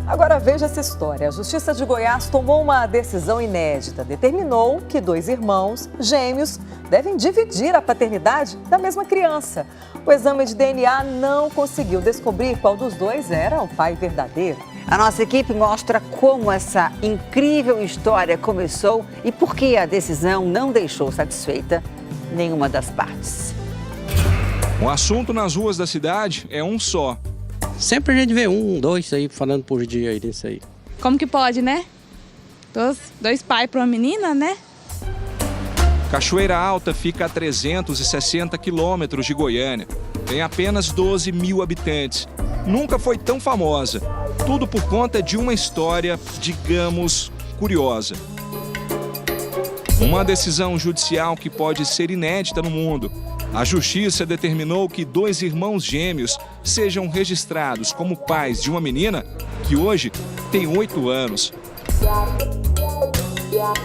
Agora veja essa história. A Justiça de Goiás tomou uma decisão inédita. Determinou que 2 irmãos gêmeos devem dividir a paternidade da mesma criança. O exame de DNA não conseguiu descobrir qual dos dois era o pai verdadeiro. A nossa equipe mostra como essa incrível história começou e por que a decisão não deixou satisfeita nenhuma das partes. O assunto nas ruas da cidade é um só. Sempre a gente vê 1, 2 aí falando por dia aí disso aí. Como que pode, né? Dois pais para uma menina, né? Cachoeira Alta fica a 360 quilômetros de Goiânia. Tem apenas 12 mil habitantes. Nunca foi tão famosa. Tudo por conta de uma história, digamos, curiosa. Uma decisão judicial que pode ser inédita no mundo. A Justiça determinou que 2 irmãos gêmeos sejam registrados como pais de uma menina que hoje tem 8 anos.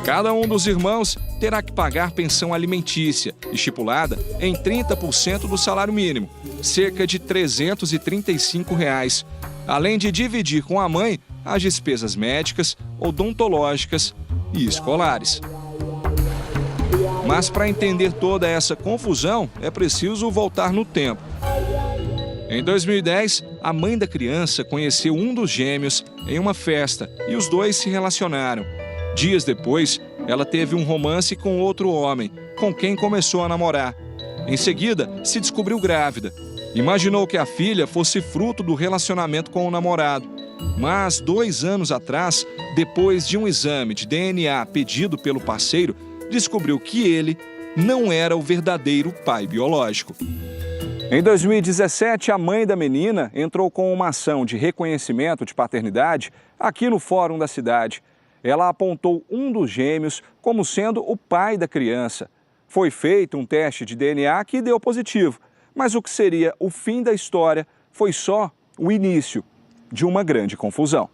Cada um dos irmãos terá que pagar pensão alimentícia, estipulada em 30% do salário mínimo, cerca de R$ 335, além de dividir com a mãe as despesas médicas, odontológicas e escolares. Mas para entender toda essa confusão, é preciso voltar no tempo. Em 2010, a mãe da criança conheceu um dos gêmeos em uma festa e os dois se relacionaram. Dias depois, ela teve um romance com outro homem, com quem começou a namorar. Em seguida, se descobriu grávida. Imaginou que a filha fosse fruto do relacionamento com o namorado. Mas 2 anos atrás, depois de um exame de DNA pedido pelo parceiro, descobriu que ele não era o verdadeiro pai biológico. Em 2017, a mãe da menina entrou com uma ação de reconhecimento de paternidade aqui no fórum da cidade. Ela apontou um dos gêmeos como sendo o pai da criança. Foi feito um teste de DNA que deu positivo, mas o que seria o fim da história foi só o início de uma grande confusão.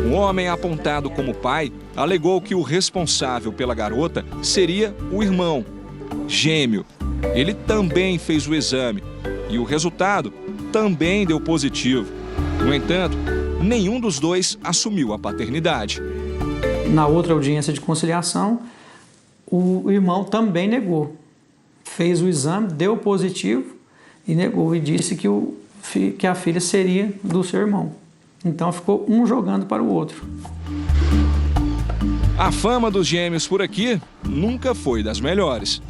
Um homem apontado como pai alegou que o responsável pela garota seria o irmão, gêmeo. Ele também fez o exame e o resultado também deu positivo. No entanto, nenhum dos dois assumiu a paternidade. Na outra audiência de conciliação, o irmão também negou. Fez o exame, deu positivo e negou e disse que a filha seria do seu irmão. Então ficou um jogando para o outro. A fama dos gêmeos por aqui nunca foi das melhores.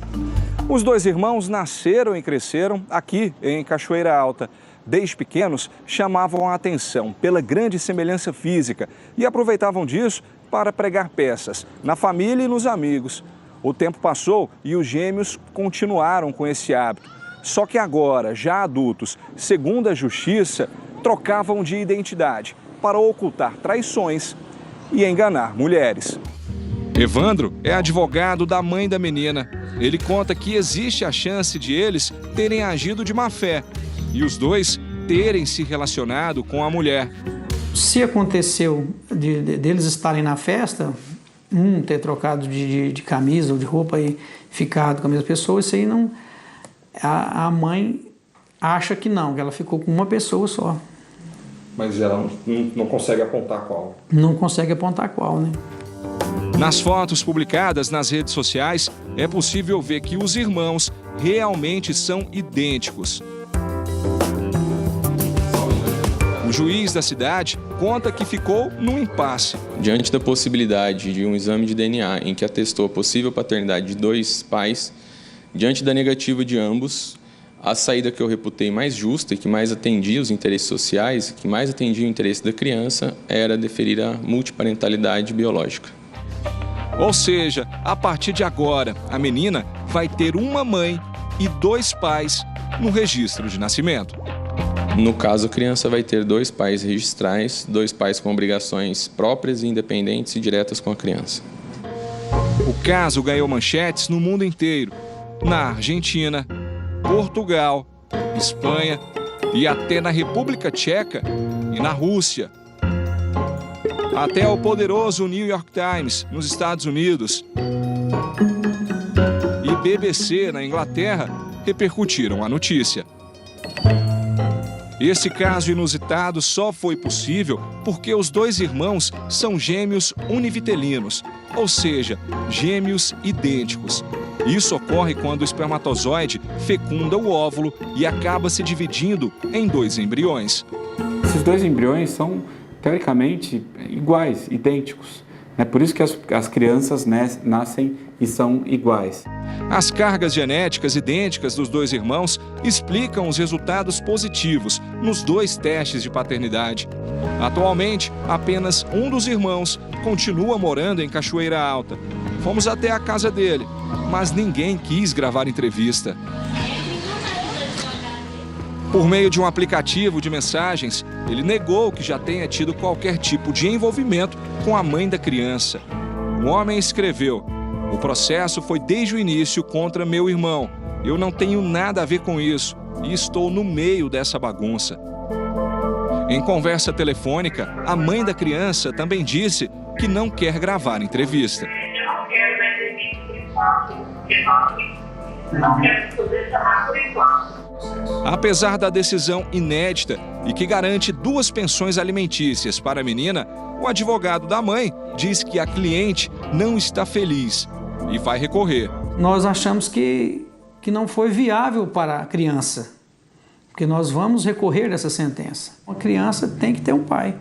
Os 2 irmãos nasceram e cresceram aqui em Cachoeira Alta. Desde pequenos, chamavam a atenção pela grande semelhança física e aproveitavam disso para pregar peças na família e nos amigos. O tempo passou e os gêmeos continuaram com esse hábito. Só que agora, já adultos, segundo a Justiça, trocavam de identidade para ocultar traições e enganar mulheres. Evandro é advogado da mãe da menina. Ele conta que existe a chance de eles terem agido de má fé e os dois terem se relacionado com a mulher. Se aconteceu deles estarem na festa, ter trocado de camisa ou de roupa e ficado com a mesma pessoa, isso aí não... A mãe acha que não, que ela ficou com uma pessoa só. Mas ela não consegue apontar qual? Não consegue apontar qual, né? Nas fotos publicadas nas redes sociais, é possível ver que os irmãos realmente são idênticos. O juiz da cidade conta que ficou num impasse. Diante da possibilidade de um exame de DNA em que atestou a possível paternidade de 2 pais, diante da negativa de ambos, a saída que eu reputei mais justa e que mais atendia os interesses sociais, que mais atendia o interesse da criança, era deferir a multiparentalidade biológica. Ou seja, a partir de agora, a menina vai ter uma mãe e 2 pais no registro de nascimento. No caso, a criança vai ter 2 pais registrais, 2 pais com obrigações próprias, independentes e diretas com a criança. O caso ganhou manchetes no mundo inteiro. Na Argentina, Portugal, Espanha e até na República Tcheca e na Rússia. Até o poderoso New York Times, nos Estados Unidos, e BBC, na Inglaterra, repercutiram a notícia. Esse caso inusitado só foi possível porque os dois irmãos são gêmeos univitelinos, ou seja, gêmeos idênticos. Isso ocorre quando o espermatozoide fecunda o óvulo e acaba se dividindo em 2 embriões. Esses 2 embriões são, teoricamente, iguais, idênticos. É por isso que as crianças nascem e são iguais. As cargas genéticas idênticas dos 2 irmãos explicam os resultados positivos nos 2 testes de paternidade. Atualmente, apenas um dos irmãos continua morando em Cachoeira Alta. Fomos até a casa dele, mas ninguém quis gravar entrevista. Por meio de um aplicativo de mensagens, ele negou que já tenha tido qualquer tipo de envolvimento com a mãe da criança. O homem escreveu: "O processo foi desde o início contra meu irmão. Eu não tenho nada a ver com isso e estou no meio dessa bagunça." Em conversa telefônica, a mãe da criança também disse que não quer gravar entrevista. Eu não quero dar entrevista por enquanto, porque não quero poder chamar por enquanto. Apesar da decisão inédita e que garante 2 pensões alimentícias para a menina, o advogado da mãe diz que a cliente não está feliz e vai recorrer. Nós achamos que não foi viável para a criança, porque nós vamos recorrer dessa sentença. Uma criança tem que ter um pai,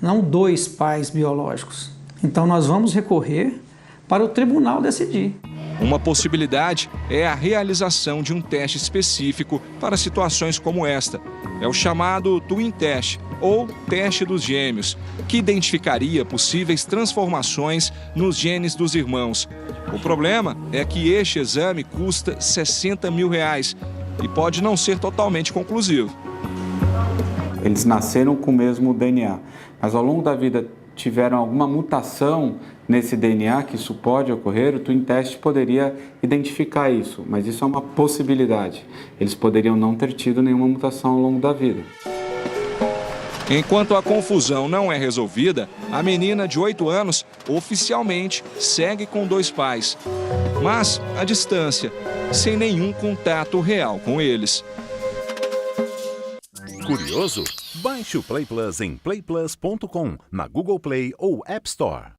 não 2 pais biológicos. Então nós vamos recorrer para o tribunal decidir. Uma possibilidade é a realização de um teste específico para situações como esta. É o chamado Twin Test, ou teste dos gêmeos, que identificaria possíveis transformações nos genes dos irmãos. O problema é que este exame custa R$60 mil e pode não ser totalmente conclusivo. Eles nasceram com o mesmo DNA, mas ao longo da vida tiveram alguma mutação nesse DNA, que isso pode ocorrer, o Twin Test poderia identificar isso, mas isso é uma possibilidade. Eles poderiam não ter tido nenhuma mutação ao longo da vida. Enquanto a confusão não é resolvida, a menina de 8 anos oficialmente segue com 2 pais, mas à distância, sem nenhum contato real com eles. Curioso? Baixe o Play Plus em playplus.com, na Google Play ou App Store.